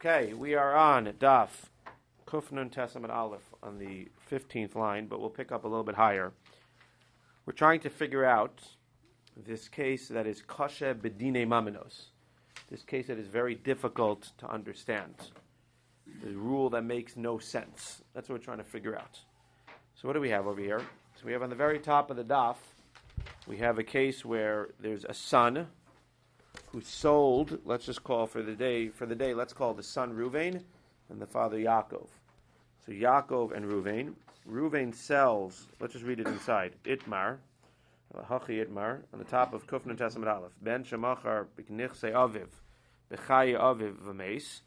Okay, we are on Daf Kufnun Testament Aleph on the 15th line, but we'll pick up a little bit higher. We're trying to figure out this case that is Kashe Bedine Maminos. This case that is very difficult to understand. The rule that makes no sense. That's what we're trying to figure out. So what do we have over here? So we have on the very top of the Daf, we have a case where there's a son who sold, let's just call for the day, let's call the son Ruvain and the father Yaakov. So Yaakov and Ruvain. Ruvain sells, let's just read it inside, Itmar, Hachi Itmar, on the top of Kufnun Testament Aleph, Ben Shemachar B'knichse Aviv, B'chaye Aviv V'meis.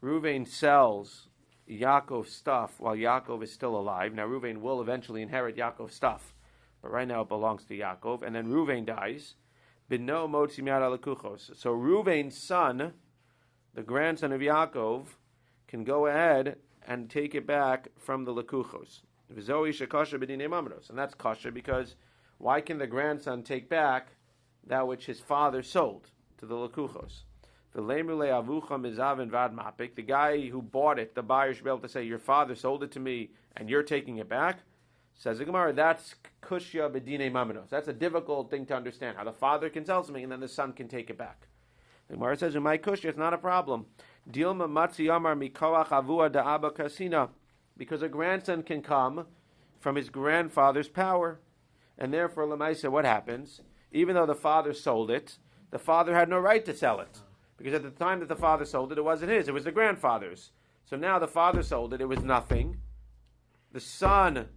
Ruvain sells Yaakov's stuff while Yaakov is still alive. Now Ruvain will eventually inherit Yaakov's stuff, but right now it belongs to Yaakov. And then Ruvain dies. Bino motzi mi'ad alakuchos. So Ruvain's son, the grandson of Yaakov, can go ahead and take it back from the lakuchos. V'zoi shekasha b'dinei mamros. And that's kasha because why can the grandson take back that which his father sold to the lakuchos? The guy who bought it, the buyer should be able to say, your father sold it to me and you're taking it back. Says the Gemara, that's kushya b'dinei maminos. That's a difficult thing to understand, how the father can sell something and then the son can take it back. The Gemara says, in my kushya, it's not a problem. Dilma matzi amar mikoach avua da'aba kasina. Because a grandson can come from his grandfather's power. And therefore, Lamaisa, what happens? Even though the father sold it, the father had no right to sell it. Because at the time that the father sold it, it wasn't his, it was the grandfather's. So now the father sold it, it was nothing. The son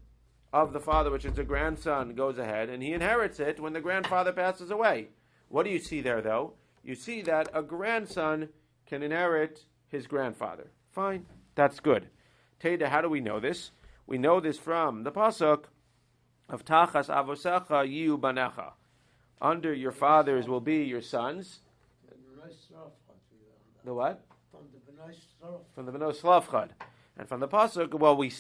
of the father, which is the grandson, goes ahead, and he inherits it when the grandfather passes away. What do you see there, though? You see that a grandson can inherit his grandfather. Fine, that's good. Teda, how do we know this? We know this from the pasuk of Tachas Avosecha Yiu Banecha. Under your fathers will be your sons. The what? From the B'nai Slavchad. And from the pasuk, well, we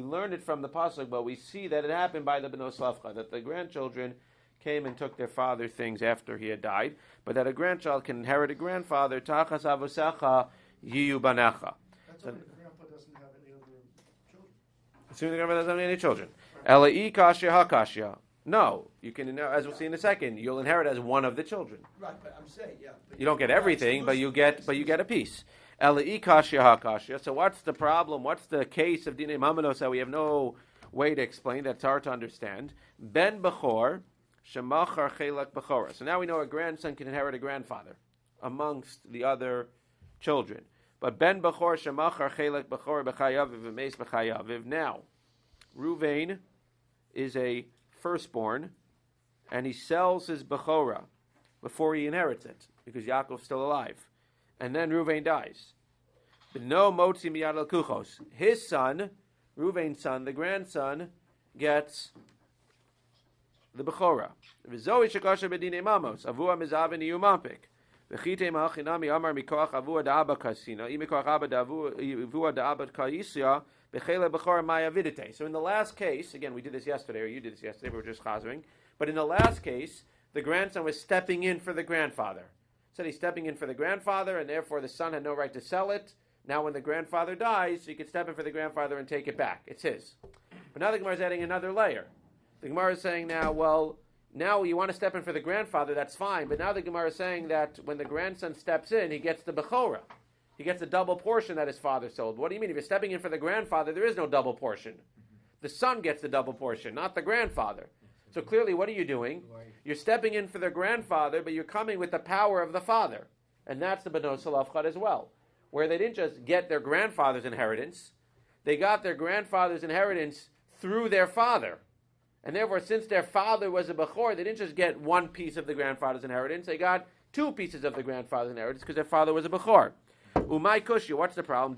learned it from the pasuk, but we see that it happened by the B'nai Slavchad, that the grandchildren came and took their father things after he had died, but that a grandchild can inherit a grandfather. Tachas avosecha yiyu banecha. That's only if the grandpa doesn't have any other children. Assuming the grandpa doesn't have any children. Elai kashya hakashya. No, you can, as we'll see in a second, you'll inherit as one of the children. Right, but I'm saying, yeah. You don't get everything, but you get a piece. Elai kashya hakashya. So what's the problem? What's the case of dinei mamanos that we have no way to explain? That's hard to understand. Ben bechor shemachar chelak bechora. So now we know a grandson can inherit a grandfather amongst the other children. But ben bechor shemachar chelak bechora b'chayaviv v'meis b'chayaviv. Now, Ruvain is a firstborn, and he sells his bechora before he inherits it, because Yaakov's still alive. And then Ruvain dies. No motzi miyad al kuchos. His son, Ruvain's son, the grandson, gets the bechora. V'zoi shekasha b'dinei mamos, avua mizavin yumampik. V'chitei ma'achinami amar mikoach avua da'aba kasina, imikoach abba avua da'aba kayisya, b'chele bechora mayavidite. So in the last case, again, we did this yesterday, or you did this yesterday, we were just chazering, but in the last case, the grandson was stepping in for the grandfather. Said he's stepping in for the grandfather, and therefore the son had no right to sell it. Now when the grandfather dies, he could step in for the grandfather and take it back. It's his. But now the Gemara is adding another layer. The Gemara is saying now you want to step in for the grandfather, that's fine, but now the Gemara is saying that when the grandson steps in, he gets the bechora. He gets a double portion that his father sold. What do you mean? If you're stepping in for the grandfather, there is no double portion. The son gets the double portion, not the grandfather. So clearly, what are you doing? You're stepping in for the grandfather, but you're coming with the power of the father. And that's the B'nai Slavchad as well, where they didn't just get their grandfather's inheritance, they got their grandfather's inheritance through their father. And therefore, since their father was a Bechor, they didn't just get one piece of the grandfather's inheritance, they got two pieces of the grandfather's inheritance because their father was a Bechor. Umay kushya, what's the problem?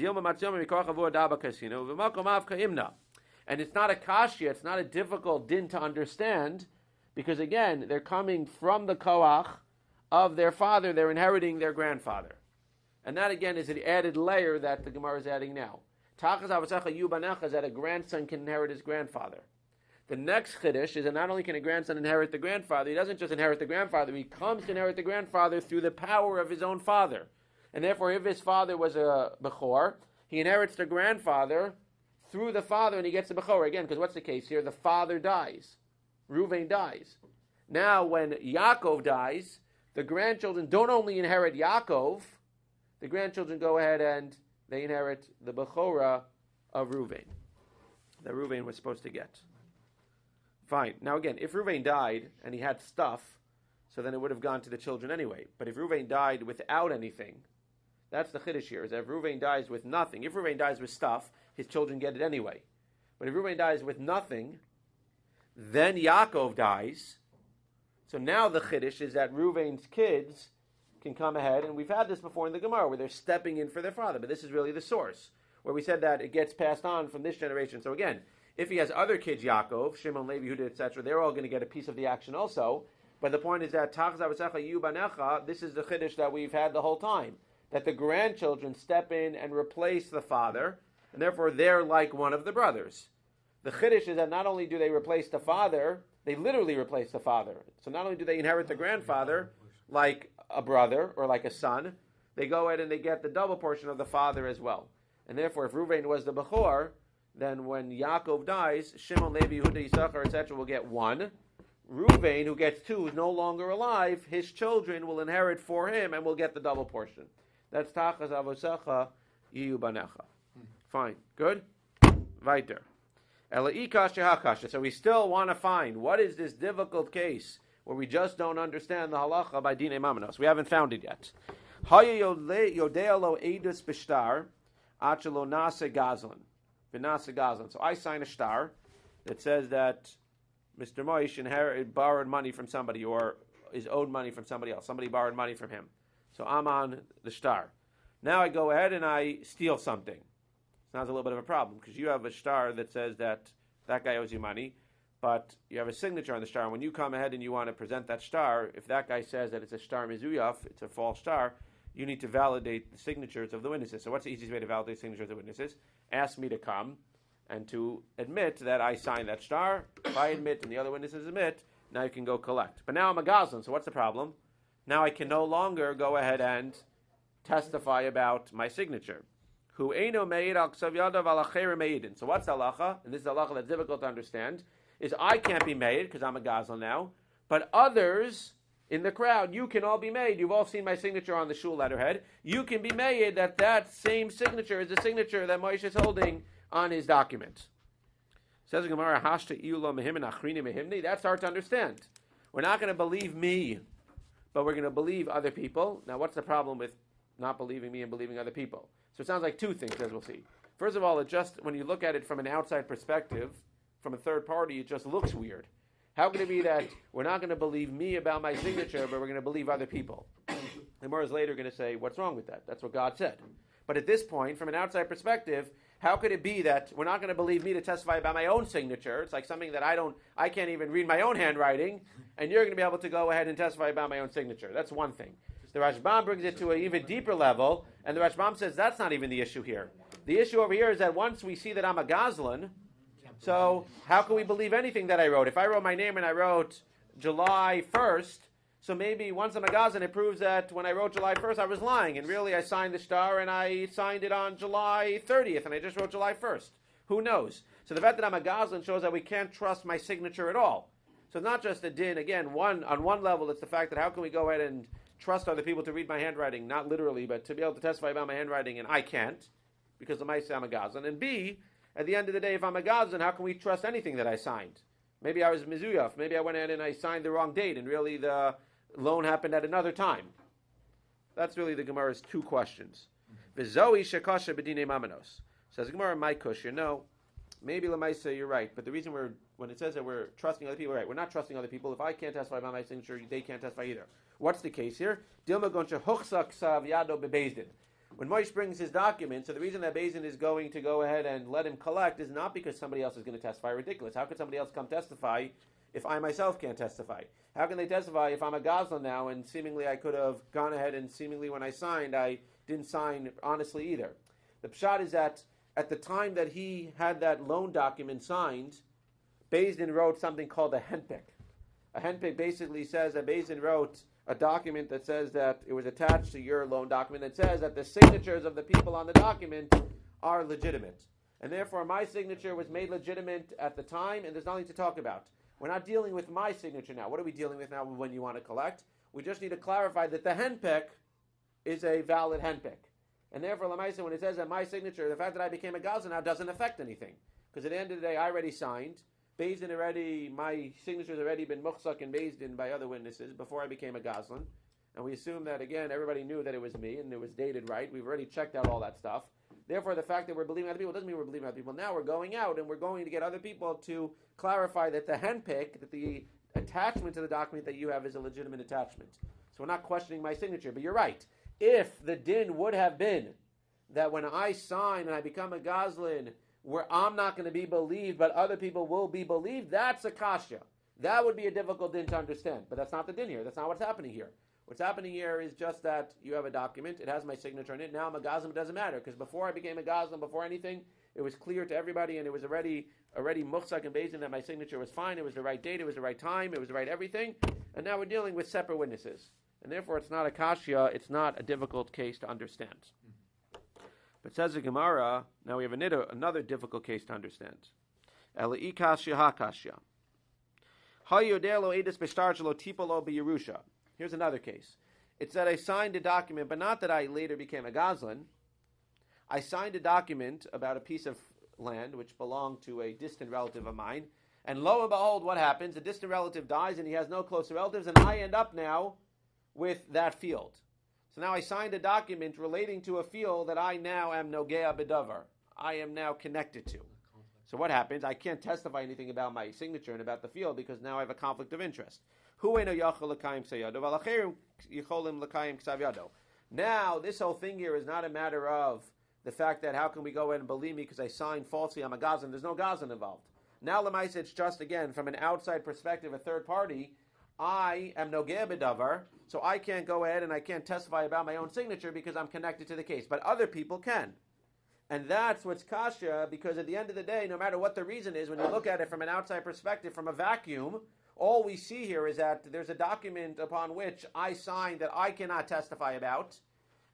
And it's not a kashya, it's not a difficult din to understand, because again, they're coming from the koach of their father, they're inheriting their grandfather. And that again is an added layer that the Gemara is adding now. Tachas avasecha yu banecha is that a grandson can inherit his grandfather. The next chiddush is that not only can a grandson inherit the grandfather, he doesn't just inherit the grandfather, he comes to inherit the grandfather through the power of his own father. And therefore, if his father was a Bechor, he inherits the grandfather through the father, and he gets the Bechor again. Because what's the case here? The father dies. Reuven dies. Now, when Yaakov dies, the grandchildren don't only inherit Yaakov, the grandchildren go ahead and they inherit the Bechorah of Reuven that Reuven was supposed to get. Fine. Now again, if Reuven died and he had stuff, so then it would have gone to the children anyway. But if Reuven died without anything, that's the chiddush here, is that if Reuven dies with nothing, if Reuven dies with stuff, his children get it anyway. But if Reuven dies with nothing, then Yaakov dies. So now the chiddush is that Reuven's kids can come ahead, and we've had this before in the Gemara, where they're stepping in for their father, but this is really the source, where we said that it gets passed on from this generation. So again, if he has other kids, Yaakov, Shimon, Levi, Yehuda, etc., they're all going to get a piece of the action also. But the point is that this is the chiddush that we've had the whole time, that the grandchildren step in and replace the father, and therefore they're like one of the brothers. The chiddush is that not only do they replace the father, they literally replace the father. So not only do they inherit the grandfather like a brother or like a son, they go ahead and they get the double portion of the father as well. And therefore, if Reuven was the Bechor, then when Yaakov dies, Shimon, Levi, Yehuda, Yisachar, etc. will get one. Reuven, who gets two, who's no longer alive, his children will inherit for him and will get the double portion. That's Tachas Avosecha Yiyu Banecha. Fine. Good? Weiter. Elai kasha hakasha. So we still want to find what is this difficult case where we just don't understand the halacha by Dinei Mamanos. We haven't found it yet. Haya yodea lo edus b'shtar achelo nase gazlan. V'nase gazlan. So I sign a shtar that says that Mr. Moish borrowed money from somebody or is owed money from somebody else. Somebody borrowed money from him. So I'm on the shtar. Now I go ahead and I steal something. Sounds a little bit of a problem because you have a shtar that says that guy owes you money, but you have a signature on the shtar. And when you come ahead and you want to present that shtar, if that guy says that it's a shtar mizuyaf, it's a false shtar, you need to validate the signatures of the witnesses. So what's the easiest way to validate the signatures of the witnesses? Ask me to come and to admit that I signed that shtar. If I admit and the other witnesses admit, now you can go collect. But now I'm a gazlan, so what's the problem? Now I can no longer go ahead and testify about my signature. Hu eino meid al ksav yadav al acher meidin. So what's the halacha? And this is the halacha that's difficult to understand. Is I can't be made because I'm a gazlan now, but others in the crowd, you can all be made. You've all seen my signature on the shul letterhead. You can be made that same signature is the signature that Moshe is holding on his document. Says the Gemara, Hashta iulo mehim achrini mehimni. That's hard to understand. We're not going to believe me, but we're going to believe other people. Now, what's the problem with not believing me and believing other people? So it sounds like two things, as we'll see. First of all, it just, when you look at it from an outside perspective, from a third party, it just looks weird. How can it be that we're not going to believe me about my signature, but we're going to believe other people? The Gemara is later going to say, what's wrong with that? That's what God said. But at this point, from an outside perspective, how could it be that we're not going to believe me to testify about my own signature? It's like something that I can't even read my own handwriting, and you're going to be able to go ahead and testify about my own signature. That's one thing. The Rashbam brings it to an even deeper level, and the Rashbam says that's not even the issue here. The issue over here is that once we see that I'm a gazlan, so how can we believe anything that I wrote? If I wrote my name and I wrote July 1st, so maybe once I'm a gazlan, it proves that when I wrote July 1st, I was lying, and really I signed the shtar and I signed it on July 30th, and I just wrote July 1st. Who knows? So the fact that I'm a gazlan shows that we can't trust my signature at all. So it's not just a din. Again, on one level, it's the fact that how can we go ahead and trust other people to read my handwriting, not literally, but to be able to testify about my handwriting, and I can't, because of my I'm a gazlan. And B, at the end of the day, if I'm a gazlan, how can we trust anything that I signed? Maybe I was mizuyaf. Maybe I went ahead and I signed the wrong date, and really the loan happened at another time. That's really the Gemara's two questions. V'zoi shekasha b'dinei mamanos. Says the Gemara, my kusha. No, maybe Lamaisa, you're right. But the reason when it says that we're trusting other people, right? We're not trusting other people. If I can't testify about my signature, they can't testify either. What's the case here? Dilma goncha huchsa ksav yado bebezdin. When Moshe brings his document, so the reason that Bezdin is going to go ahead and let him collect is not because somebody else is going to testify. Ridiculous. How could somebody else come testify if I myself can't testify? How can they testify if I'm a gazlan now and seemingly I could have gone ahead and seemingly when I signed, I didn't sign honestly either? The pshat is that at the time that he had that loan document signed, Bezdin wrote something called a henpik. A henpik basically says that Bezdin wrote a document that says that it was attached to your loan document that says that the signatures of the people on the document are legitimate. And therefore, my signature was made legitimate at the time, and there's nothing to talk about. We're not dealing with my signature now. What are we dealing with now when you want to collect? We just need to clarify that the henpick is a valid henpick. And therefore, Lamaisa, when it says that my signature, the fact that I became a Gazlan now doesn't affect anything. Because at the end of the day, I already signed. Beis Din already, my signature's already been muchzak and Beis Din by other witnesses before I became a Gazlan. And we assume that, again, everybody knew that it was me and it was dated right. We've already checked out all that stuff. Therefore, the fact that we're believing other people doesn't mean we're believing other people. Now we're going out and we're going to get other people to clarify that the henpick, that the attachment to the document that you have is a legitimate attachment. So we're not questioning my signature. But you're right. If the din would have been that when I sign and I become a Gazlan, where I'm not going to be believed, but other people will be believed, that's a kasha. That would be a difficult din to understand. But that's not the din here. That's not what's happening here. What's happening here is just that you have a document. It has my signature in it. Now I'm a Gazlan. It doesn't matter. Because before I became a Gazlan, before anything, it was clear to everybody, and it was already muchzak and Beis Din that my signature was fine. It was the right date. It was the right time. It was the right everything. And now we're dealing with separate witnesses. And therefore, it's not a kasha. It's not a difficult case to understand. But says the Gemara, now we have another difficult case to understand. Elai kasha hakasha. Hayodelo edus b'shtarchelo tipolo b'Yerusha. Here's another case. It's that I signed a document, but not that I later became a Gazlan. I signed a document about a piece of land which belonged to a distant relative of mine. And lo and behold, what happens? The distant relative dies and he has no closer relatives, and I end up now with that field. So now I signed a document relating to a field that I now am nogea bedavar. I am now connected to. So what happens? I can't testify anything about my signature and about the field because now I have a conflict of interest. Now, this whole thing here is not a matter of the fact that how can we go ahead and believe me because I signed falsely, I'm a Gazlan. There's no Gazlan involved. Now, Lamaisa, it's just, again, from an outside perspective, a third party, I am nogea bedavar, so I can't go ahead and I can't testify about my own signature because I'm connected to the case. But other people can. And that's what's kasha, because at the end of the day, no matter what the reason is, when you look at it from an outside perspective, from a vacuum, all we see here is that there's a document upon which I signed that I cannot testify about,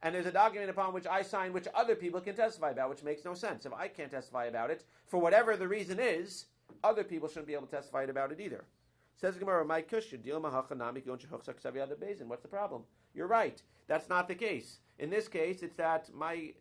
and there's a document upon which I signed which other people can testify about, which makes no sense. If I can't testify about it, for whatever the reason is, other people shouldn't be able to testify about it either. Says Gemara, my kush, what's the problem? You're right. That's not the case. In this case, it's that my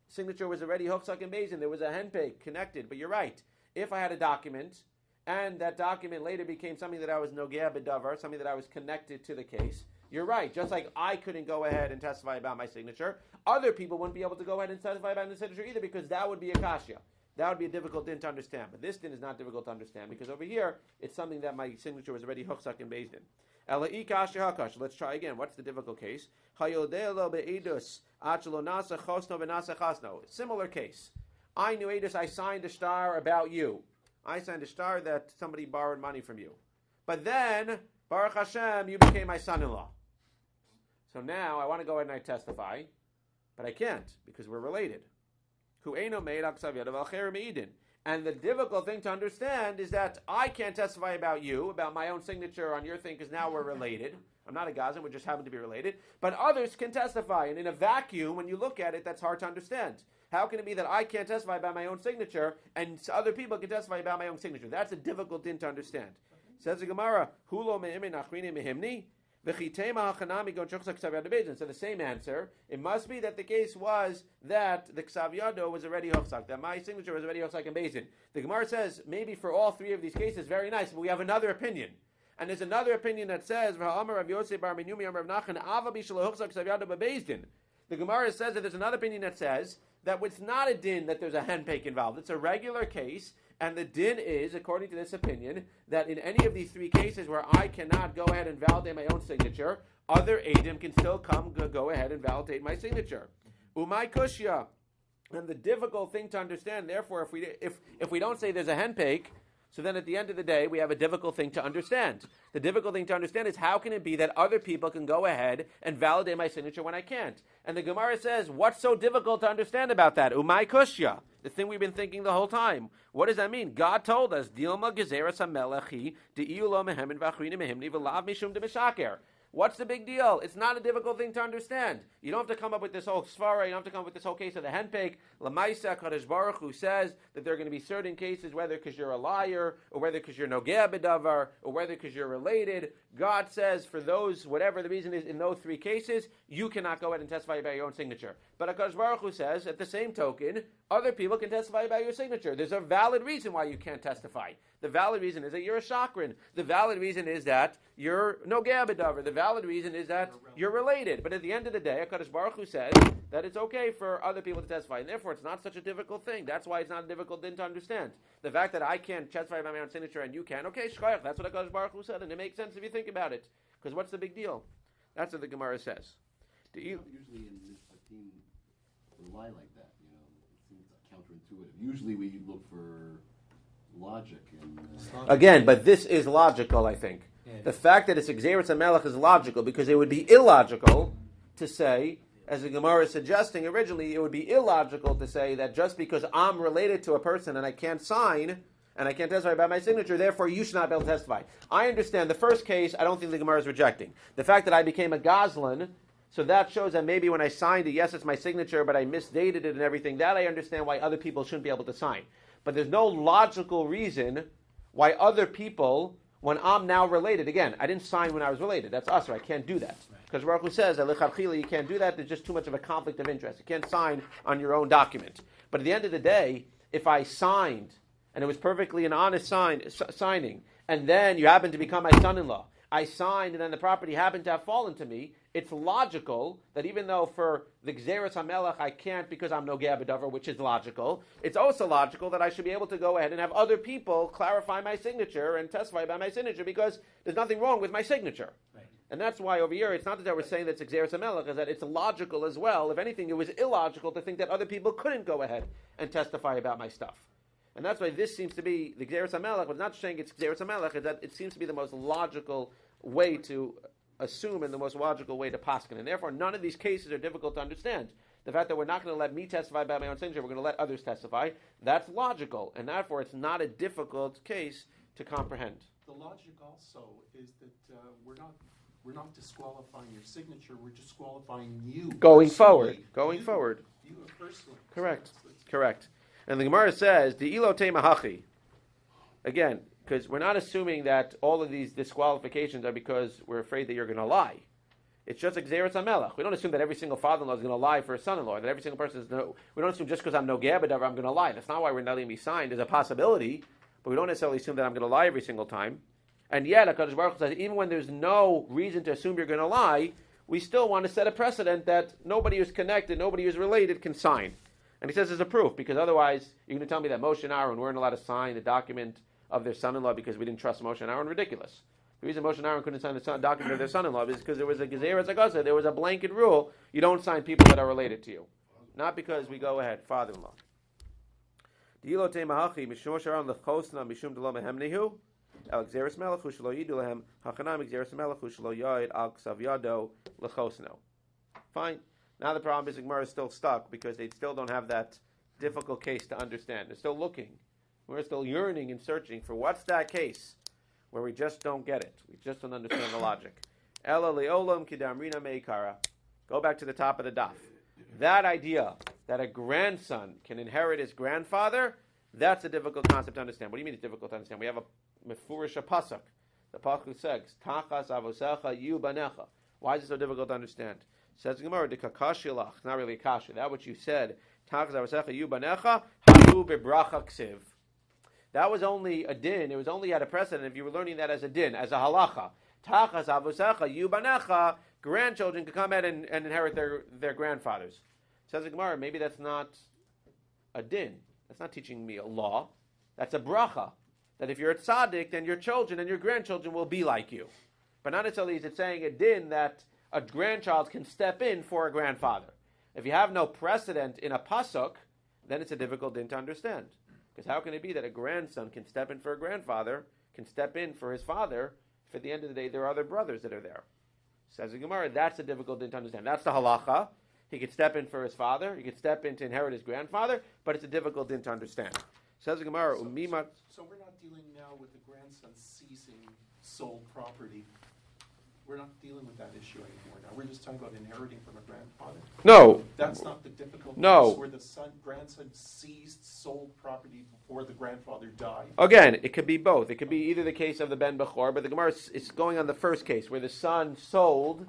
signature was already Hochzak and Beis Din. There was a henpeg connected. But you're right. If I had a document, and that document later became something that I was nogea bedavar, something that I was connected to the case, you're right. Just like I couldn't go ahead and testify about my signature, other people wouldn't be able to go ahead and testify about the signature either, because that would be a kasha. That would be a difficult din to understand. But this din is not difficult to understand, because over here, it's something that my signature was already Hochzak and Beis Din. Elai kasha hakasha. Let's try again. What's the difficult case? Similar case. I knew edus, I signed a star about you. I signed a star that somebody borrowed money from you. But then, Baruch Hashem, you became my son-in-law. So now I want to go ahead and I testify, but I can't because we're related. And the difficult thing to understand is that I can't testify about you, about my own signature on your thing, because now we're related. I'm not a Gazlan, we just happen to be related. But others can testify. And in a vacuum, when you look at it, that's hard to understand. How can it be that I can't testify about my own signature and other people can testify about my own signature? That's a difficult thing to understand. Says the Gemara, Hulo me'emin achrini mehimni, v'chitema hachanami gon shochzak ksav yado beis din. So the same answer. It must be that the case was that the ksav yado was already hochzak, that my signature was already hochzak and beis din. The Gemara says, maybe for all three of these cases, very nice, but we have another opinion. And there's another opinion that says, the Gemara says that there's another opinion that says that it's not a din that there's a henpeg involved. It's a regular case, and the din is, according to this opinion, that in any of these three cases where I cannot go ahead and validate my own signature, other Eidim can still go ahead and validate my signature. Umay kushya. And the difficult thing to understand, therefore, if we don't say there's a henpeg, so then at the end of the day, we have a difficult thing to understand. The difficult thing to understand is how can it be that other people can go ahead and validate my signature when I can't? And the Gemara says, what's so difficult to understand about that? Umay kushya, the thing we've been thinking the whole time. What does that mean? God told us, Dilma gezeras hamelechi de'iu lo mehemin v'achrinim mehimni v'lav mishum de'mishaker. What's the big deal? It's not a difficult thing to understand. You don't have to come up with this whole svara. You don't have to come up with this whole case of the henpeik. Lamaisa Kadosh Baruch Hu says that there are going to be certain cases, whether because you're a liar, or whether because you're nogea b'davar, or whether because you're related. God says for those, whatever the reason is, in those three cases, you cannot go ahead and testify about your own signature. But Kadosh Baruch Hu says, at the same token, other people can testify about your signature. There's a valid reason why you can't testify. The valid reason is that you're a chakran. The valid reason is that you're nogea b'davar. The valid reason is that you're related. But at the end of the day, HaKadosh Baruch Hu says that it's okay for other people to testify. And therefore, it's not such a difficult thing. That's why it's not a difficult thing to understand. The fact that I can't testify about my own signature and you can, okay, shkoyach, that's what HaKadosh Baruch Hu said. And it makes sense if you think about it. Because what's the big deal? That's what the Gemara says. Usually in Mishpatim, a lie like that, it seems counterintuitive. Usually we look for logic. Again, but this is logical, I think. Yeah. The fact that it's Xeris HaMelech is logical, because it would be illogical to say, as the Gemara is suggesting originally, it would be illogical to say that just because I'm related to a person and I can't sign, and I can't testify about my signature, therefore you should not be able to testify. I understand the first case, I don't think the Gemara is rejecting. The fact that I became a Gazlan, so that shows that maybe when I signed it, yes, it's my signature, but I misdated it and everything, that I understand why other people shouldn't be able to sign. But there's no logical reason why other people, when I'm now related, again, I didn't sign when I was related. That's us, I can't do that. Because Baruch Hu says, you can't do that, there's just too much of a conflict of interest. You can't sign on your own document. But at the end of the day, if I signed, and it was perfectly an honest signing, and then you happen to become my son-in-law, I signed, and then the property happened to have fallen to me, it's logical that even though for the Gzeres HaMelech I can't because I'm nogea b'davar, which is logical, it's also logical that I should be able to go ahead and have other people clarify my signature and testify about my signature, because there's nothing wrong with my signature. Right. And that's why over here, it's not that we're saying that it's Gzeres HaMelech, is that it's logical as well. If anything, it was illogical to think that other people couldn't go ahead and testify about my stuff. And that's why this seems to be the Gzeres HaMelech, but not saying it's Gzeres HaMelech, is that it seems to be the most logical way to assume and the most logical way to paskin. And therefore, none of these cases are difficult to understand. The fact that we're not going to let me testify about my own signature, we're going to let others testify, that's logical. And therefore, it's not a difficult case to comprehend. The logic also is that we're not disqualifying your signature, we're disqualifying you. Going personally. forward. You personally. Correct. Correct. And the Gemara says, the ilo teimahachi. Again, because we're not assuming that all of these disqualifications are because we're afraid that you're going to lie. It's just like Gzeres HaMelech. We don't assume that every single father-in-law is going to lie for a son-in-law, that every single person is no. We don't assume just because I'm nogea b'davar I'm going to lie. That's not why we're not letting me sign. There's a possibility, but we don't necessarily assume that I'm going to lie every single time. And yet, HaKadosh Baruch Hu says, even when there's no reason to assume you're going to lie, we still want to set a precedent that nobody who's connected, nobody who's related can sign. And he says there's a proof, because otherwise you're going to tell me that Moshe and Aaron weren't allowed to sign the document of their son-in-law because we didn't trust Moshe and Aaron. Ridiculous. The reason Moshe and Aaron couldn't sign the document of their son-in-law is because there was a Gezeres HaGazah, there was a blanket rule, you don't sign people that are related to you. Not because we go ahead, father-in-law. Fine. Now the problem is the Gemara is still stuck because they still don't have that difficult case to understand. They're still looking. We're still yearning and searching for what's that case where we just don't get it. We just don't understand the logic. Ela leolam kidamrina meikara. Go back to the top of the daf. That idea that a grandson can inherit his grandfather, that's a difficult concept to understand. What do you mean it's difficult to understand? We have a mefurish pasuk. The pasuk says, Tachas avosecha yu banecha. Why is it so difficult to understand? Says the Gemara, Dekakashilach. Not really a kasha. That what you said, Tachas avosecha yu banecha, haru bebracha ksiv. That was only a din. It was only at a precedent if you were learning that as a din, as a halacha. Tachas avosecha yu banecha. Grandchildren could come in and inherit their grandfathers. Says the Gemara, maybe that's not a din. That's not teaching me a law. That's a bracha. That if you're a tzaddik, then your children and your grandchildren will be like you. But not necessarily is it saying a din that a grandchild can step in for a grandfather. If you have no precedent in a pasuk, then it's a difficult din to understand. Because how can it be that a grandson can step in for a grandfather, can step in for his father, if at the end of the day there are other brothers that are there? Says the Gemara, that's a difficult thing to understand. That's the halacha. He could step in for his father. He could step in to inherit his grandfather, but it's a difficult thing to understand. Says the Gemara, so we're not dealing now with the grandson seizing sole property. we're not dealing with that issue anymore now. We're just talking about inheriting from a grandfather. No. That's not the difficult No. case where the grandson seized, sold property before the grandfather died. Again, it could be both. It could be either the case of the Ben Bechor, but the Gemara is going on the first case, where the son sold,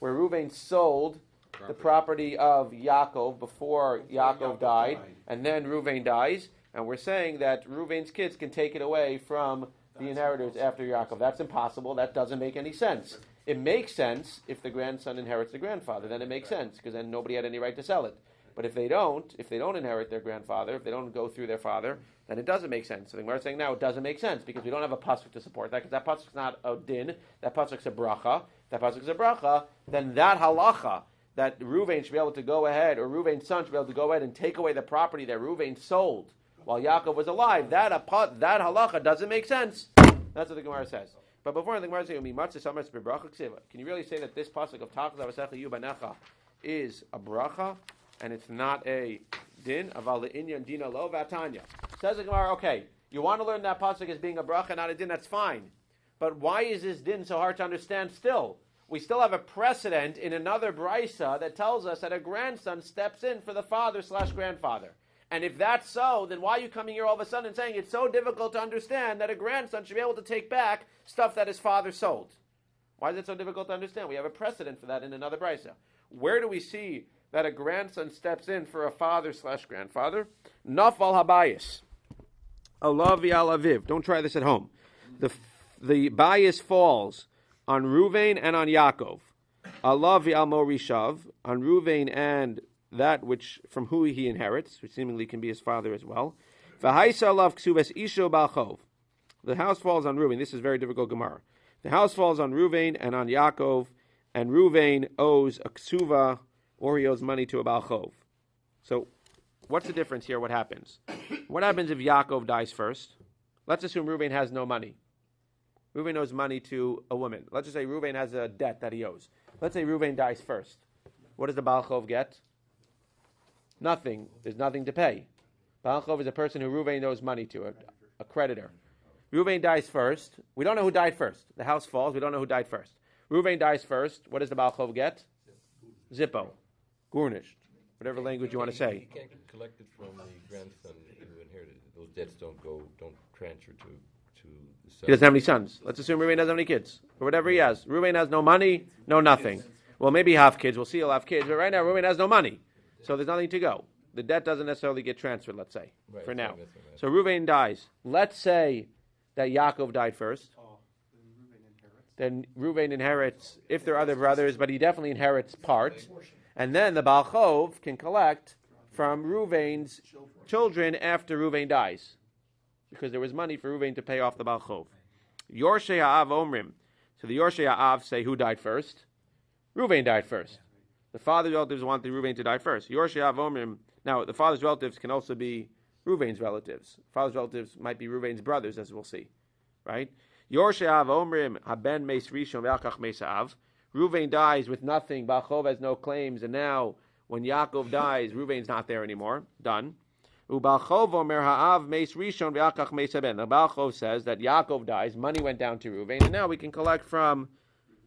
where Reuven sold the property of Yaakov before Yaakov died, and then Reuven dies, and we're saying that Reuven's kids can take it away from the inheritors after Yaakov. That's impossible. That doesn't make any sense. It makes sense if the grandson inherits the grandfather. Then it makes sense, because then nobody had any right to sell it. But if they don't inherit their grandfather, if they don't go through their father, then it doesn't make sense. So the Gemara is saying now it doesn't make sense, because we don't have a pasuk to support that, because that pasuk's not a din, that pasuk's a bracha. If that pasuk's a bracha, then that halacha, that Reuven should be able to go ahead, or Reuven's son should be able to go ahead and take away the property that Reuven sold while Yaakov was alive, that halacha doesn't make sense. That's what the Gemara says. But before the Gemara says, can you really say that this pasuk of Tachas Avasecha Yubanecha is a bracha and it's not a din? Aval le'inyan dina lo v'atanya. Says the Gemara, okay, you want to learn that pasuk as being a bracha, not a din, that's fine. But why is this din so hard to understand still? We still have a precedent in another brisa that tells us that a grandson steps in for the father/grandfather. And if that's so, then why are you coming here all of a sudden and saying it's so difficult to understand that a grandson should be able to take back stuff that his father sold? Why is it so difficult to understand? We have a precedent for that in another brisa. Where do we see that a grandson steps in for a father/grandfather? Nafal habayis. Allah v'alaviv. Don't try this at home. The bias falls on Reuven and on Yaakov. Allah v'al Morishav, on Reuven and that which from who he inherits, which seemingly can be his father as well. V'haisa alav ksubes isho balchov. The house falls on Reuven. This is very difficult Gemara. The house falls on Reuven and on Yaakov, and Reuven owes a ksuva, or he owes money to a balchov. So, what's the difference here? What happens? What happens if Yaakov dies first? Let's assume Reuven has no money. Reuven owes money to a woman. Let's just say Reuven has a debt that he owes. Let's say Reuven dies first. What does the balchov get? Nothing. There's nothing to pay. Balchov is a person who Reuven owes money to, a creditor. Reuven dies first. We don't know who died first. The house falls. We don't know who died first. Reuven dies first. What does the balchov get? Zippo. Gurnished. Whatever language you want to say. You can't collect it from the grandson who inherited it. Those debts don't transfer to the son. He doesn't have any sons. Let's assume Reuven doesn't have any kids. Or whatever he has. Reuven has no money, no nothing. Well, maybe he'll have kids. We'll see he'll have kids. But right now, Reuven has no money. So there's nothing to go. The debt doesn't necessarily get transferred, let's say, Right, for now. right. So Reuven dies. Let's say that Yaakov died first. Then Reuven inherits, if there are other brothers, but he definitely inherits part. And then the Balchov can collect from Reuven's children after Reuven dies, because there was money for Reuven to pay off the Balchov. Yorshei Ha'av Omrim. So the Yorshei Ha'av say who died first? Reuven died first. The father's relatives wanted Reuven to die first. Yorshei Ha'av Omrim. Now, the father's relatives can also be Reuven's relatives. Father's relatives might be Reuven's brothers, as we'll see. Right? Yorshei Ha'av Omrim Haben Meis Rishon Ve'achach Meis Ha'av. Reuven dies with nothing. Balchov has no claims. And now, when Yaakov dies, Reuven's not there anymore. Done. Ubalchov Omer Ha'av Meis Rishon Ve'achach Meis Haben. The Balchov says that Yaakov dies. Money went down to Reuven. And now we can collect from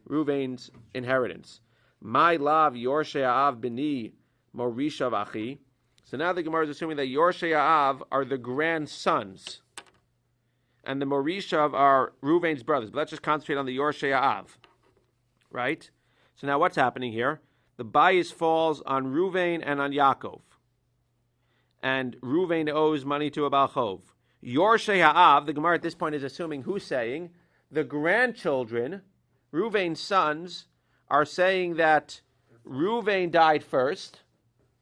Reuven's inheritance. My lav Yorshei Ha'av B'ni Morishav Achi. So now the Gemara is assuming that Yorshei Ha'av are the grandsons, and the Morishav are Reuven's brothers. But let's just concentrate on the Yorshei Ha'av, right? So now what's happening here? The bias falls on Reuven and on Yaakov, and Reuven owes money to a Balchov. Yorshei Ha'av, the Gemara at this point is assuming who's saying? The grandchildren, Reuven's sons, are saying that Reuven died first,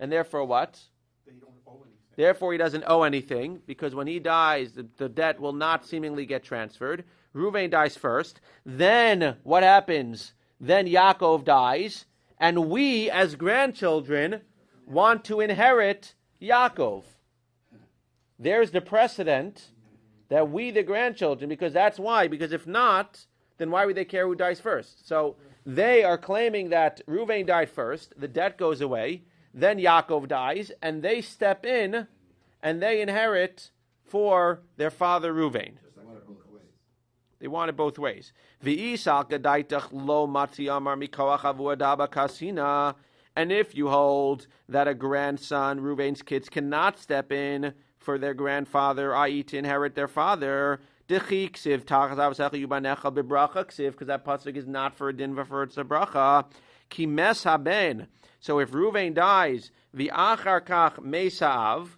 and therefore what? They don't owe anything. Therefore, he doesn't owe anything, because when he dies, the debt will not seemingly get transferred. Reuven dies first. Then, what happens? Then Yaakov dies, and we, as grandchildren, want to inherit Yaakov. There's the precedent that we, the grandchildren, because that's why. Because if not, then why would they care who dies first? So they are claiming that Reuven died first, the debt goes away, then Yaakov dies, and they step in, and they inherit for their father Reuven. They want it both ways. And if you hold that a grandson, Reuven's kids, cannot step in for their grandfather, i.e. to inherit their father, because that pasuk is not for a din, but for it's a bracha. Kimes haben. So if Reuven dies, v'achar kach mesav,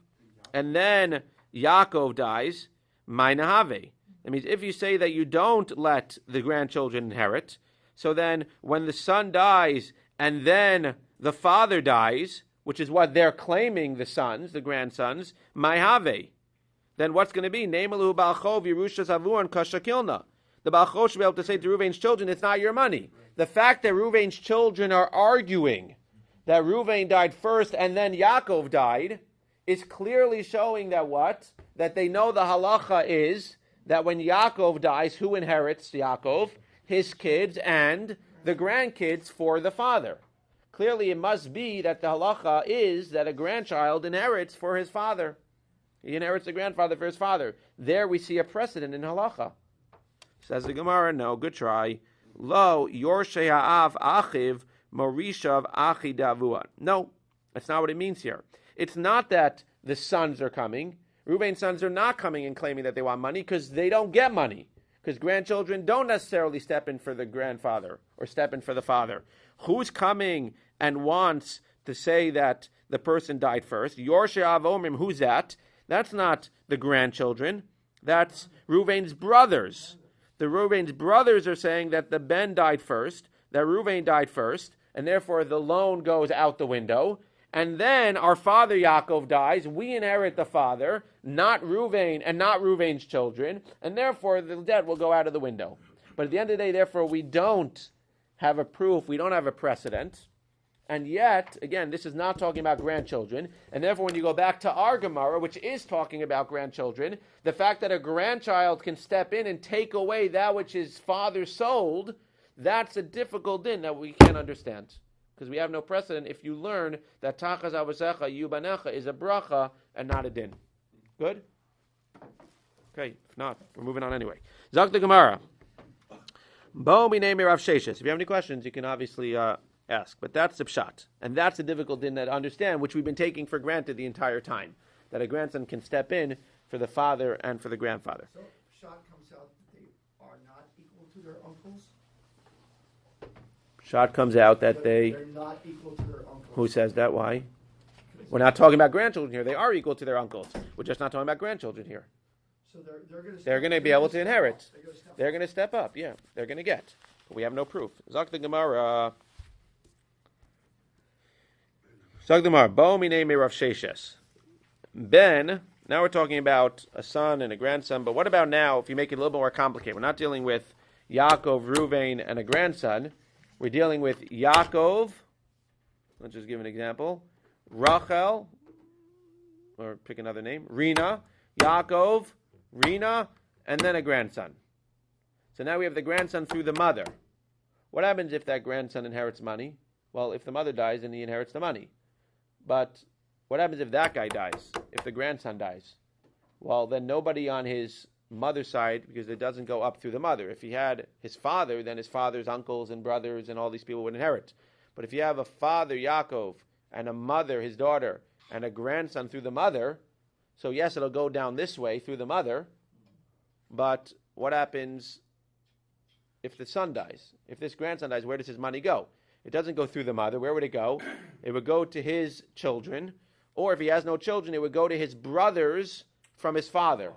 and then Yaakov dies, ma'inahave. That means if you say that you don't let the grandchildren inherit, so then when the son dies and then the father dies, which is what they're claiming, the sons, the grandsons, ma'ihave. Then what's going to be? Ne'emalu balchov Yerushas avuan kashakilna. The balchov should be able to say to Reuven's children, it's not your money. The fact that Reuven's children are arguing that Reuven died first and then Yaakov died is clearly showing that what? That they know the halacha is that when Yaakov dies, who inherits Yaakov? His kids and the grandkids for the father. Clearly it must be that the halacha is that a grandchild inherits for his father. He inherits the grandfather for his father. There we see a precedent in halacha. Says the Gemara, no, good try. Lo, yorshei ha'av achiv morishav achi davuan. No, that's not what it means here. It's not that the sons are coming. Reuben's sons are not coming and claiming that they want money because they don't get money. Because grandchildren don't necessarily step in for the grandfather or step in for the father. Who's coming and wants to say that the person died first? Yorshei ha'av omrim, who's that? That's not the grandchildren. That's Reuven's brothers. The Reuven's brothers are saying that the Ben died first, that Reuven died first, and therefore the loan goes out the window. And then our father Yaakov dies. We inherit the father, not Reuven and not Reuven's children, and therefore the debt will go out of the window. But at the end of the day, therefore, we don't have a proof, we don't have a precedent. And yet, again, this is not talking about grandchildren. And therefore, when you go back to our Gemara, which is talking about grandchildren, the fact that a grandchild can step in and take away that which his father sold, that's a difficult din that we can't understand. Because we have no precedent if you learn that Tachas Avasecha Yubanecha is a bracha and not a din. Good? Okay, if not, we're moving on anyway. Zak the Gemara. Bo minei Rav Sheshes. If you have any questions, you can obviously ask. But that's the pshat. And that's the difficult din to understand, which we've been taking for granted the entire time. That a grandson can step in for the father and for the grandfather. So shot comes out that they are not equal to their uncles? Shot comes out that They're not equal to their uncles. Who says that? Why? We're not talking about grandchildren here. They are equal to their uncles. We're just not talking about grandchildren here. So they're They're going to be able to inherit. They're going to step up. Yeah, they're going to get. But we have no proof. Zak the Gemara. Zak the Gemara. Bo minei Rav Sheshes. Ben. Now we're talking about a son and a grandson. But what about now if you make it a little bit more complicated? We're not dealing with Yaakov, Reuven, and a grandson. We're dealing with Yaakov. Let's just give an example. Rachel, or pick another name. Rina, Yaakov, Rina, and then a grandson. So now we have the grandson through the mother. What happens if that grandson inherits money? Well, if the mother dies, then he inherits the money. But what happens if that guy dies? If the grandson dies? Well, then nobody on his mother's side, because it doesn't go up through the mother. If he had his father, then his father's uncles and brothers and all these people would inherit. But if you have a father, Yaakov, and a mother, his daughter, and a grandson through the mother, so yes, it'll go down this way through the mother, but what happens if the son dies? If this grandson dies, where does his money go? It doesn't go through the mother. Where would it go? It would go to his children, or if he has no children, it would go to his brothers from his father.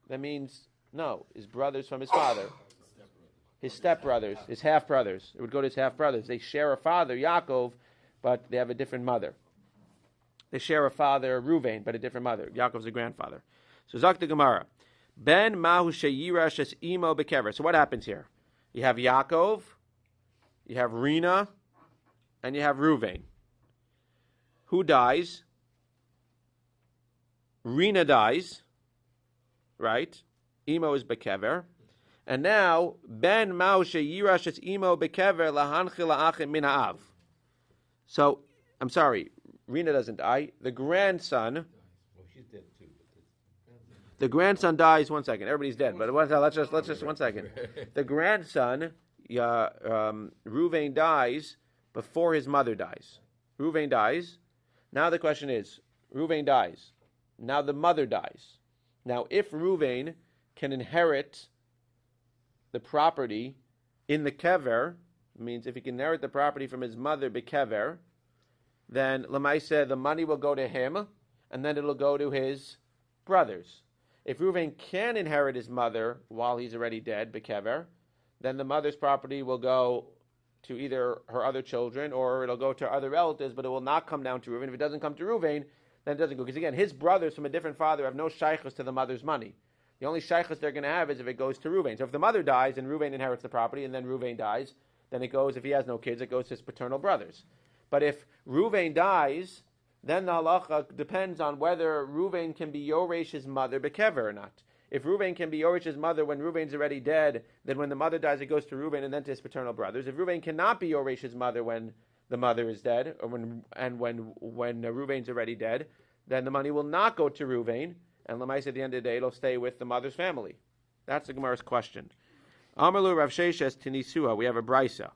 That means, no, his brothers from his father. His stepbrothers, his half-brothers. It would go to his half-brothers. They share a father, Yaakov, but they have a different mother. They share a father, Reuven, but a different mother. Yaakov's a grandfather. So Zak the Gemara. Ben mahu sheyirash es imo bekever. So what happens here? You have Yaakov, you have Rina, and you have Reuven. Who dies? Rina dies, right? Imo is bekever. And now, Ben mahu sheyirash es imo bekever lahanchil la'achim min ha'av. So, I'm sorry, Rina doesn't die. The grandson, Well, she's dead too. The grandson dies. 1 second. Everybody's dead. But let's just 1 second. The grandson, Reuven, dies before his mother dies. Reuven dies. Now the question is, Reuven dies. Now the mother dies. Now if Reuven can inherit the property in the kever, means if he can inherit the property from his mother bekever, then Lamaisa, the money will go to him, and then it'll go to his brothers. If Reuven can inherit his mother while he's already dead, bekever, then the mother's property will go to either her other children or it'll go to other relatives, but it will not come down to Reuven. If it doesn't come to Reuven, then it doesn't go. Because again, his brothers from a different father have no shaykhus to the mother's money. The only shaykhus they're going to have is if it goes to Reuven. So if the mother dies and Reuven inherits the property and then Reuven dies, then it goes, if he has no kids, it goes to his paternal brothers. But if Reuven dies, then the halacha depends on whether Reuven can be Yoresh his mother bekever or not. If Reuven can be Yoresh his mother when Reuven's already dead, then when the mother dies, it goes to Reuven and then to his paternal brothers. If Reuven cannot be Yoresh his mother when the mother is dead, or when Reuven's already dead, then the money will not go to Reuven, and Lamais at the end of the day, it'll stay with the mother's family. That's the Gemara's question. Amalu Rav Sheshes Tinisua, we have a brisa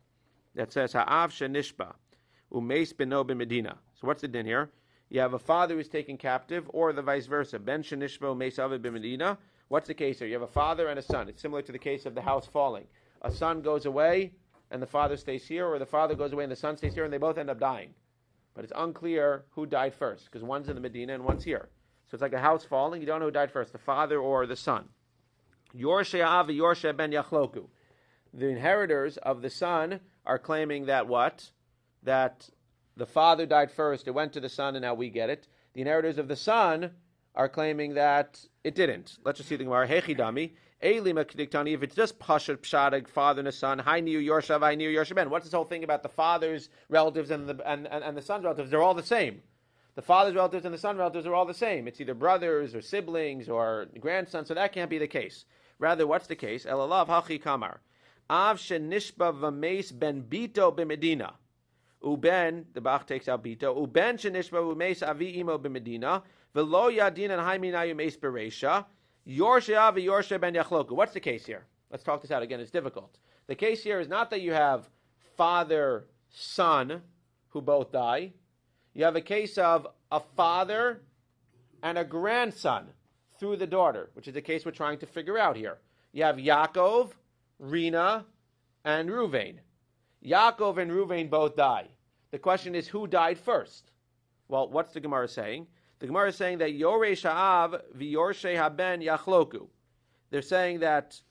that says Ha'av Shenishba Umeis Beno B'Medina. So what's the din here? You have a father who's taken captive, or the vice versa. Ben Shenishba Umeis Avid B'Medina. What's the case here? You have a father and a son. It's similar to the case of the house falling. A son goes away and the father stays here, or the father goes away and the son stays here, and they both end up dying. But it's unclear who died first, because one's in the Medina and one's here. So it's like a house falling. You don't know who died first, the father or the son. Yorshe Avi Yorshe Ben Yachloku. The inheritors of the son are claiming that what? That the father died first, it went to the son, and now we get it. The inheritors of the son are claiming that it didn't. Let's just see the Gemara. Hechidami. If it's just Pashat Pshadag, father and a son, Hi Niu Yorshav, Hi Niu Yorshaben. What's this whole thing about the father's relatives and the son's relatives? They're all the same. The father's relatives and the son's relatives are all the same. It's either brothers or siblings or grandsons, so that can't be the case. Rather, what's the case? Elalav Hachi Kamar. Av Shenishba Vameis Ben Bito B'Medina. Uben, the Bach takes out Bito. Uben Shenishba Vameis Avi Imo B'Medina. Velo Yadin and Haimina Yumeis Beresha. Yorshe Avi Yorshe Ben Yachloku. What's the case here? Let's talk this out again. It's difficult. The case here is not that you have father, son, who both die. You have a case of a father and a grandson through the daughter, which is the case we're trying to figure out here. You have Yaakov, Rina, and Ruvain. Yaakov and Ruvain both die. The question is, who died first? Well, what's the Gemara saying? The Gemara is saying that Yoresh Ha'av v'Yorshe Haben Yachloku. They're saying that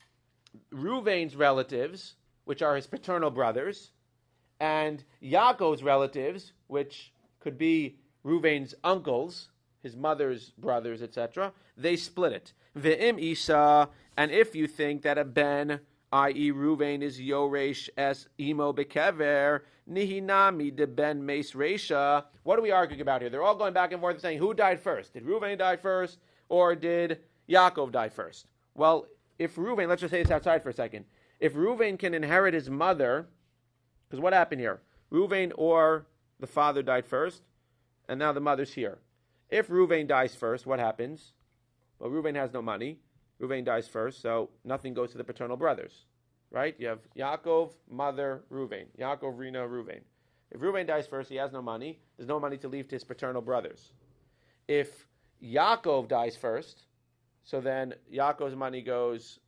Ruvain's relatives, which are his paternal brothers, and Yaakov's relatives, which could be Ruvain's uncles, his mother's brothers, etc., they split it. Ve'im Isa, and if you think that a ben, i.e. Ruvain, is Yoresh es imo bekever, nihinami de ben meis reisha. What are we arguing about here? They're all going back and forth saying, who died first? Did Ruvain die first, or did Yaakov die first? Well, if Ruvain, let's just say this outside for a second. If Ruvain can inherit his mother, because what happened here? Ruvain or the father died first, and now the mother's here. If Ruvain dies first, what happens? Well, Ruvain has no money. Ruvain dies first, so nothing goes to the paternal brothers, right? You have Yaakov, mother, Ruvain. Yaakov, Rina, Ruvain. If Ruvain dies first, he has no money. There's no money to leave to his paternal brothers. If Yaakov dies first, so then Yaakov's money goes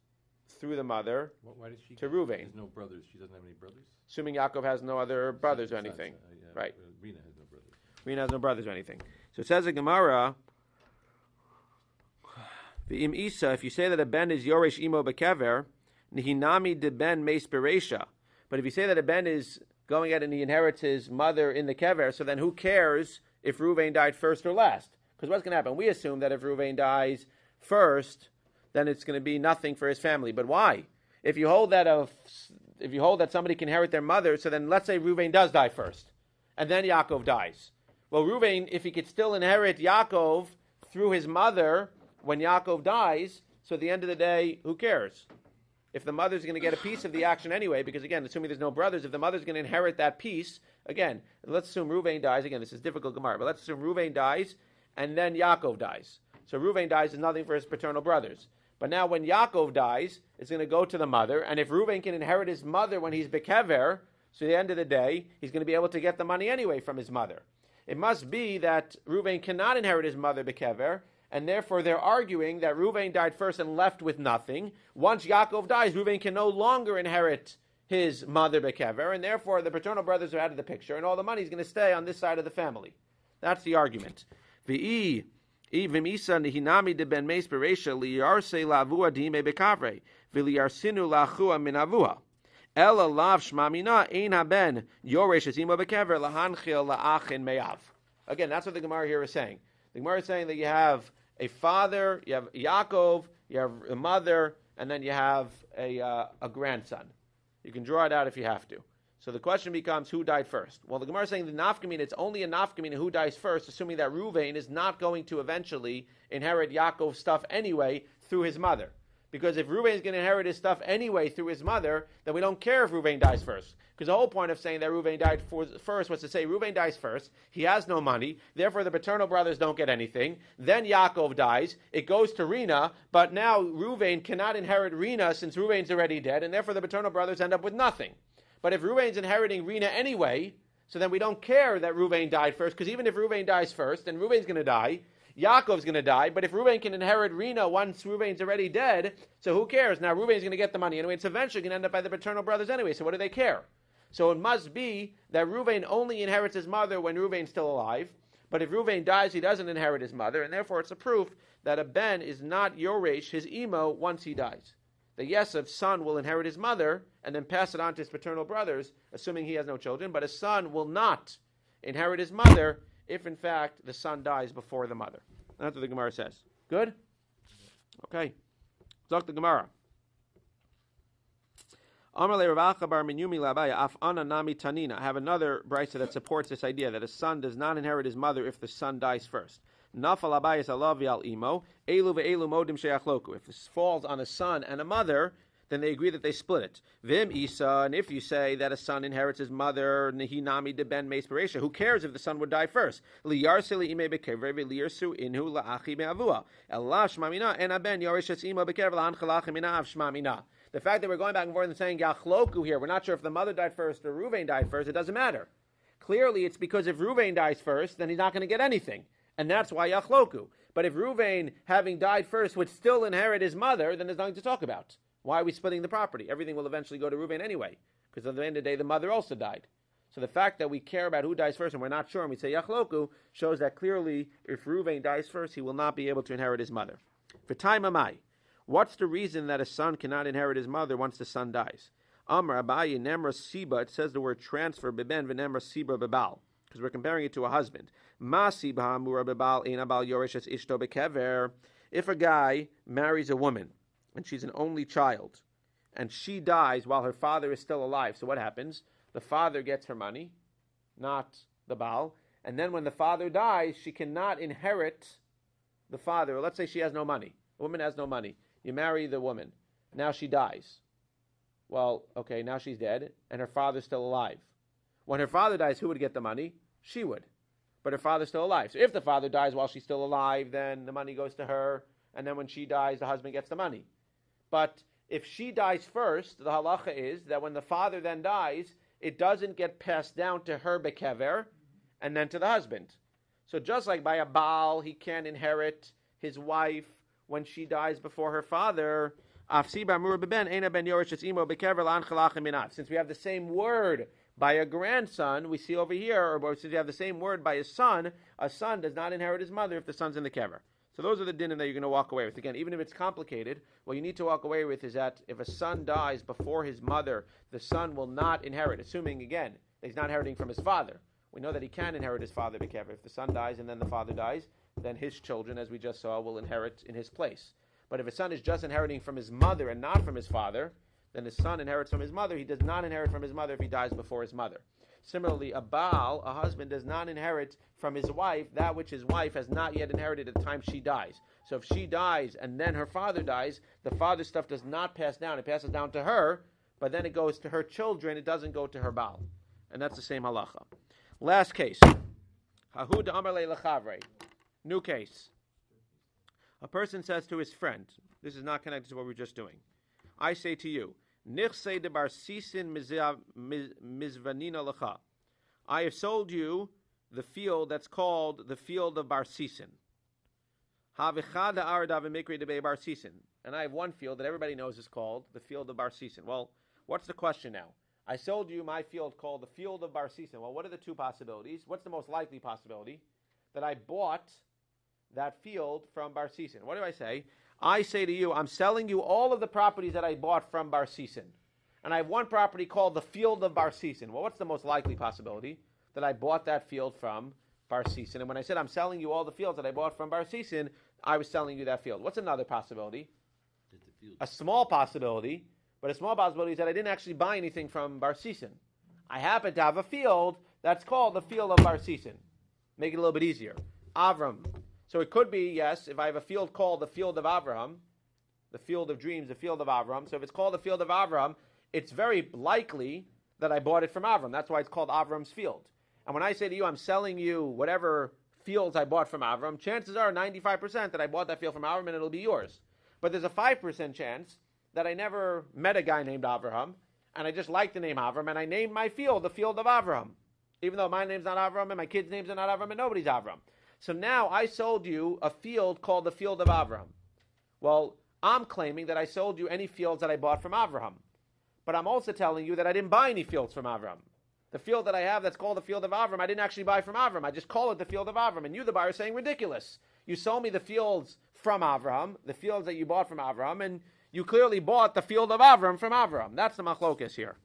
through the mother Why does she to Ruvain. There's no brothers. She doesn't have any brothers? Assuming Yaakov has no other brothers or anything. Yeah, Right. Rina has no brothers. Rina has no brothers or anything. So it says in Gemara, V'im Isa, if you say that a ben is Yoresh Imo Bekever, Nihinami de ben Meis Beresha. But if you say that a ben is going out and he inherits his mother in the Kever, so then who cares if Ruvain died first or last? Because what's going to happen? We assume that if Ruvain dies first, then it's going to be nothing for his family. But why? If you hold that somebody can inherit their mother, so then let's say Ruvain does die first, and then Yaakov dies. Well, Ruvain, if he could still inherit Yaakov through his mother when Yaakov dies, so at the end of the day, who cares? If the mother's going to get a piece of the action anyway, because again, assuming there's no brothers, if the mother's going to inherit that piece, again, let's assume Ruvain dies. Again, this is difficult Gemara, but let's assume Ruvain dies, and then Yaakov dies. So Reuven dies is nothing for his paternal brothers. But now when Yaakov dies, it's going to go to the mother. And if Reuven can inherit his mother when he's bekever, so at the end of the day, he's going to be able to get the money anyway from his mother. It must be that Reuven cannot inherit his mother bekever, and therefore they're arguing that Reuven died first and left with nothing. Once Yaakov dies, Reuven can no longer inherit his mother bekever, and therefore the paternal brothers are out of the picture, and all the money is going to stay on this side of the family. That's the argument. V'imisa nihinami de ben meis bereisha liyarse lavua dime bekavre v'liyarsinu lachua min avua. Ela lav shmamina ein haben yoresh esimo bekever lahanchil laachin meyav. Again, that's what the Gemara here is saying. The Gemara is saying that you have a father, you have Yaakov, you have a mother, and then you have a grandson. You can draw it out if you have to. So the question becomes, who died first? Well, the Gemara is saying the nafkamina, it's only a nafkamina who dies first, assuming that Reuven is not going to eventually inherit Yaakov's stuff anyway through his mother. Because if Reuven is going to inherit his stuff anyway through his mother, then we don't care if Reuven dies first. Because the whole point of saying that Reuven died first was to say Reuven dies first, he has no money, therefore the paternal brothers don't get anything. Then Yaakov dies, it goes to Rina, but now Reuven cannot inherit Rina since Reuven's already dead, and therefore the paternal brothers end up with nothing. But if Reuven's inheriting Rina anyway, so then we don't care that Reuven died first, because even if Reuven dies first, then Reuven's going to die, Yaakov's going to die, but if Reuven can inherit Rina once Reuven's already dead, so who cares? Now Reuven's going to get the money anyway. It's eventually going to end up by the paternal brothers anyway, so what do they care? So it must be that Reuven only inherits his mother when Reuven's still alive, but if Reuven dies, he doesn't inherit his mother, and therefore it's a proof that a ben is not Yoresh, his emo, once he dies. The Yesef's son will inherit his mother and then pass it on to his paternal brothers, assuming he has no children, but his son will not inherit his mother if, in fact, the son dies before the mother. That's what the Gemara says. Good? Okay. Zok the Gemara. I have another brisa that supports this idea that a son does not inherit his mother if the son dies first. If this falls on a son and a mother, then they agree that they split it. Vim Isa, and if you say that a son inherits his mother, Nehinami de ben meis bereisha, who cares if the son would die first? Liyarseli ime bekever v'liyarsu inhu la'achi me'avua. Ella shmamina en aben yoresh imo bekever la'anchalach minav shmamina. The fact that we're going back and forth and saying Yachloku here, we're not sure if the mother died first or Reuven died first, it doesn't matter. Clearly it's because if Reuven dies first, then he's not going to get anything. And that's why Yachloku. But if Reuven, having died first, would still inherit his mother, then there's nothing to talk about. Why are we splitting the property? Everything will eventually go to Reuven anyway, because at the end of the day, the mother also died. So the fact that we care about who dies first and we're not sure, and we say Yachloku, shows that clearly, if Reuven dies first, he will not be able to inherit his mother. For time amai, what's the reason that a son cannot inherit his mother once the son dies? Amr Abaye Nemra Siba, it says the word transfer, beben v'nemra Siba bebal, because we're comparing it to a husband. If a guy marries a woman, and she's an only child, and she dies while her father is still alive, so what happens? The father gets her money, not the Baal, and then when the father dies, she cannot inherit the father. Or let's say she has no money. The woman has no money. You marry the woman. Now she dies. Well, okay, now she's dead, and her father's still alive. When her father dies, who would get the money? She would. But her father's still alive. So if the father dies while she's still alive, then the money goes to her, and then when she dies, the husband gets the money. But if she dies first, the halacha is that when the father then dies, it doesn't get passed down to her bekever, and then to the husband. So just like by a Baal, he can't inherit his wife when she dies before her father. Since we have the same word by a grandson, we see over here, or since we have the same word by a son does not inherit his mother if the son's in the kever. So those are the dinim that you're going to walk away with. Again, even if it's complicated, what you need to walk away with is that if a son dies before his mother, the son will not inherit, assuming, again, that he's not inheriting from his father. We know that he can inherit his father bekever. If the son dies and then the father dies, then his children, as we just saw, will inherit in his place. But if a son is just inheriting from his mother and not from his father, then the son inherits from his mother. He does not inherit from his mother if he dies before his mother. Similarly, a Baal, a husband, does not inherit from his wife that which his wife has not yet inherited at the time she dies. So if she dies and then her father dies, the father's stuff does not pass down. It passes down to her, but then it goes to her children. It doesn't go to her Baal. And that's the same halacha. Last case. New case. A person says to his friend, this is not connected to what we were just doing. I say to you, Nichse de bar sisin mizvanina lecha. I have sold you the field that's called the field of Bar Sisin. And I have one field that everybody knows is called the field of Bar Sisin. Well, what's the question now? I sold you my field called the field of Bar Sisin. Well, what are the two possibilities? What's the most likely possibility? That I bought that field from Bar Sisin. What do I say? I say to you, I'm selling you all of the properties that I bought from Bar Sisin. And I have one property called the field of Bar Sisin. Well, what's the most likely possibility? That I bought that field from Bar Sisin. And when I said I'm selling you all the fields that I bought from Bar Sisin, I was selling you that field. What's another possibility? A small possibility, but a small possibility is that I didn't actually buy anything from Bar Sisin. I happen to have a field that's called the field of Bar Sisin. Make it a little bit easier. Avram. So it could be, yes, if I have a field called the field of Avraham, the field of dreams, the field of Avram. So if it's called the field of Avram, it's very likely that I bought it from Avram. That's why it's called Avram's field. And when I say to you, I'm selling you whatever fields I bought from Avram, chances are 95% that I bought that field from Avram and it'll be yours. But there's a 5% chance that I never met a guy named Avraham, and I just like the name Avram, and I named my field the field of Avram, even though my name's not Avram and my kids' names are not Avram and nobody's Avram. So now I sold you a field called the field of Avram. Well, I'm claiming that I sold you any fields that I bought from Avraham. But I'm also telling you that I didn't buy any fields from Avram. The field that I have that's called the field of Avram, I didn't actually buy from Avram. I just call it the field of Avram. And you, the buyer, are saying ridiculous. You sold me the fields from Avram, the fields that you bought from Avram, and you clearly bought the field of Avram from Avram. That's the machlokas here.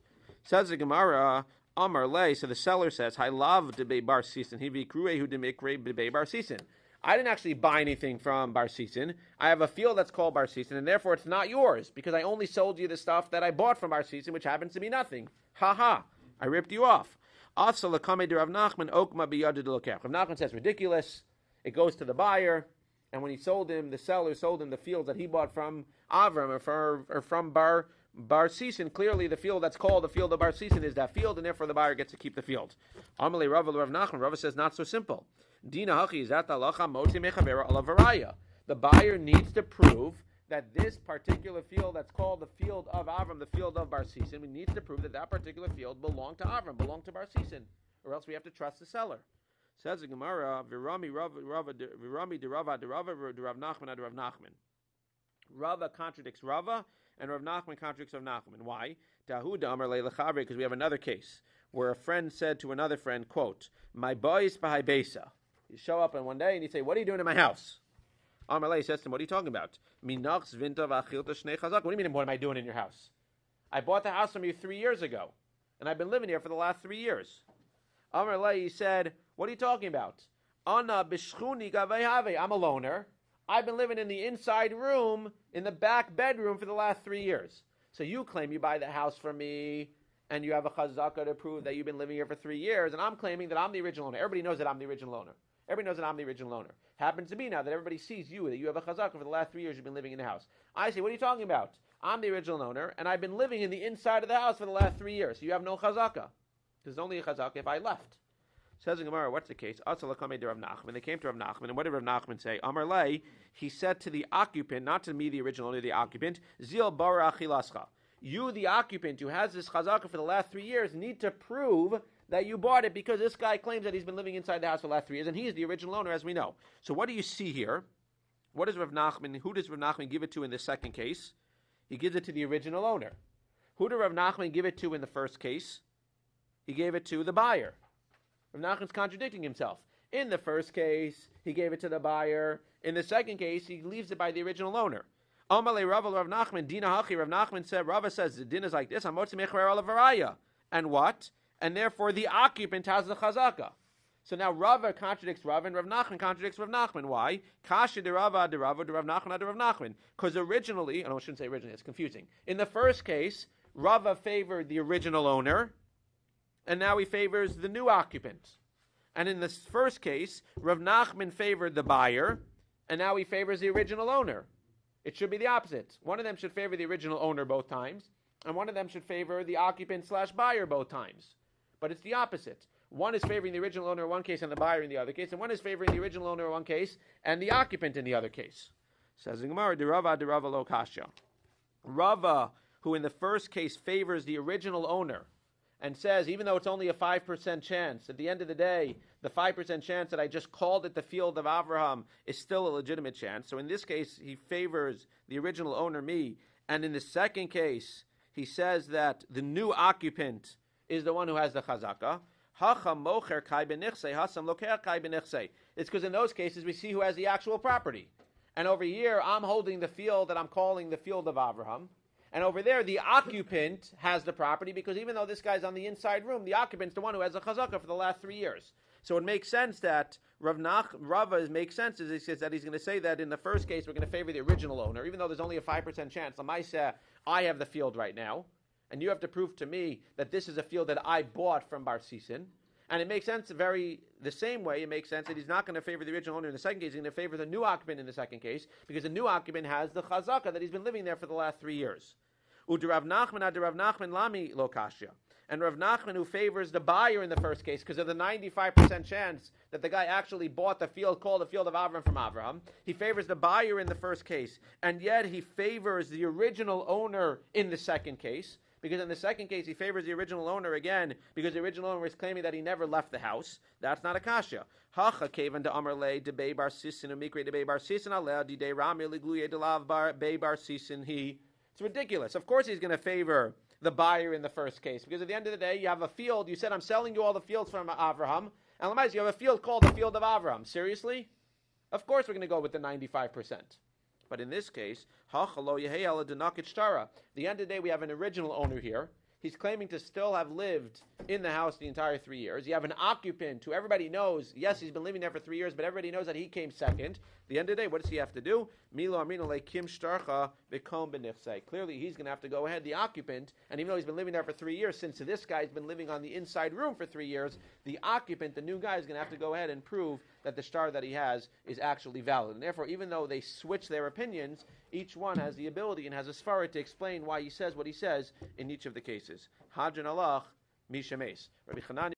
Says the Gemara, Amar Le, so the seller says, I love de be bar sisin. He be kruehu de mikre be bar sisin. I didn't actually buy anything from Bar Sisin. I have a field that's called Bar Sisin, and therefore it's not yours, because I only sold you the stuff that I bought from Bar Sisin, which happens to be nothing. Ha ha. I ripped you off. Rav Nachman says, ridiculous. It goes to the buyer, and when he sold him, the seller sold him the fields that he bought from Avram or from Bar Sisin. Clearly, the field that's called the field of Bar Sisin is that field, and therefore the buyer gets to keep the field. Amalei Rav Nachman. Rav says, not so simple. Dina hachi zat halacha moti mechavera ala varaya. The buyer needs to prove that this particular field that's called the field of Avram, the field of Bar Sisin, we need to prove that that particular field belonged to Avram, belonged to Bar Sisin, or else we have to trust the seller. Says the Gemara, Virami de Rava de Rav Nachman de Rav Nachman. Rava contradicts Rava, and Rav Nachman contradicts Rav Nachman. Why? Because we have another case where a friend said to another friend, quote, my boys b'hai besa. You show up on one day and you say, what are you doing in my house? Amalei says to him, what are you talking about? What do you mean, what am I doing in your house? I bought the house from you 3 years ago, and I've been living here for the last 3 years. Amalei said, what are you talking about? I'm a loner. I've been living in the inside room, in the back bedroom for the last 3 years. So you claim you buy the house from me, and you have a chazakah to prove that you've been living here for 3 years, and I'm claiming that I'm the original owner. Everybody knows that I'm the original owner. Everybody knows that I'm the original owner. Happens to be now that everybody sees you, that you have a chazakah for the last 3 years you've been living in the house. I say, what are you talking about? I'm the original owner, and I've been living in the inside of the house for the last 3 years. So you have no chazakah. There's only a chazakah if I left. Says in Gemara, what's the case? They came to Rav Nachman, and what did Rav Nachman say? Amar Lei, he said to the occupant, not to me, the original owner, the occupant, Zil bara achilascha. You, the occupant, who has this chazakah for the last 3 years, need to prove that you bought it because this guy claims that he's been living inside the house for the last 3 years, and he's the original owner, as we know. So what do you see here? What does Rav Nachman, who does Rav Nachman give it to in this second case? He gives it to the original owner. Who did Rav Nachman give it to in the first case? He gave it to the buyer. Rav Nachman's contradicting himself. In the first case, he gave it to the buyer. In the second case, he leaves it by the original owner. Amalei Rav Nachman, Dina Hachi, Rav Nachman said, Rava says, the din is like this, and what? And therefore the occupant has the chazakah. So now Rava contradicts Rava, and Rav Nachman contradicts Rav Nachman. Why? Kasha de Rava de Rav Nachman de Rav Nachman. Because originally, I shouldn't say originally, it's confusing. In the first case, Rava favored the original owner, and now he favors the new occupant. And in this first case, Rav Nachman favored the buyer, and now he favors the original owner. It should be the opposite. One of them should favor the original owner both times, and one of them should favor the occupant/buyer both times. But it's the opposite. One is favoring the original owner in one case and the buyer in the other case, and one is favoring the original owner in one case and the occupant in the other case. Says the Gemara, Rava lo kasha. Rava, who in the first case favors the original owner, and says, even though it's only a 5% chance, at the end of the day, the 5% chance that I just called it the field of Avraham is still a legitimate chance. So in this case, he favors the original owner, me. And in the second case, he says that the new occupant is the one who has the chazaka. It's because in those cases, we see who has the actual property. And over here, I'm holding the field that I'm calling the field of Avraham. And over there, the occupant has the property because even though this guy's on the inside room, the occupant's the one who has the chazaka for the last 3 years. So it makes sense that Rava makes sense as he says that he's going to say that in the first case we're going to favor the original owner, even though there's only a 5% chance. Lamaisa, I have the field right now, and you have to prove to me that this is a field that I bought from Bar Sisin. And it makes sense the same way. It makes sense that he's not going to favor the original owner in the second case. He's going to favor the new occupant in the second case because the new occupant has the chazaka that he's been living there for the last 3 years. Rav Nachman lami lo kashya. And Rav Nachman, who favors the buyer in the first case because of the 95% chance that the guy actually bought the field called the field of Avraham from Avraham, he favors the buyer in the first case, and yet he favors the original owner in the second case. Because in the second case, he favors the original owner again, because the original owner is claiming that he never left the house. That's not a kasha. Hacha kevan de amar le de bei bar sisin umikre de bei bar sisin aleh di de ramir ligluye de lav bar bei bar sisin he. It's ridiculous. Of course he's going to favor the buyer in the first case, because at the end of the day, you have a field. You said, I'm selling you all the fields from Avraham, and Lamais, you have a field called the field of Avraham. Seriously? Of course we're going to go with the 95%. But in this case, the end of the day, we have an original owner here. He's claiming to still have lived in the house the entire 3 years. You have an occupant who everybody knows, yes, he's been living there for 3 years, but everybody knows that he came second. At the end of the day, what does he have to do? Clearly, he's going to have to go ahead, the occupant, and even though he's been living there for 3 years, since this guy's been living on the inside room for 3 years, the occupant, the new guy, is going to have to go ahead and prove that the star that he has is actually valid. And therefore, even though they switch their opinions, each one has the ability and has a svara to explain why he says what he says in each of the cases. Hadran alach mishames. Rabbi Chananya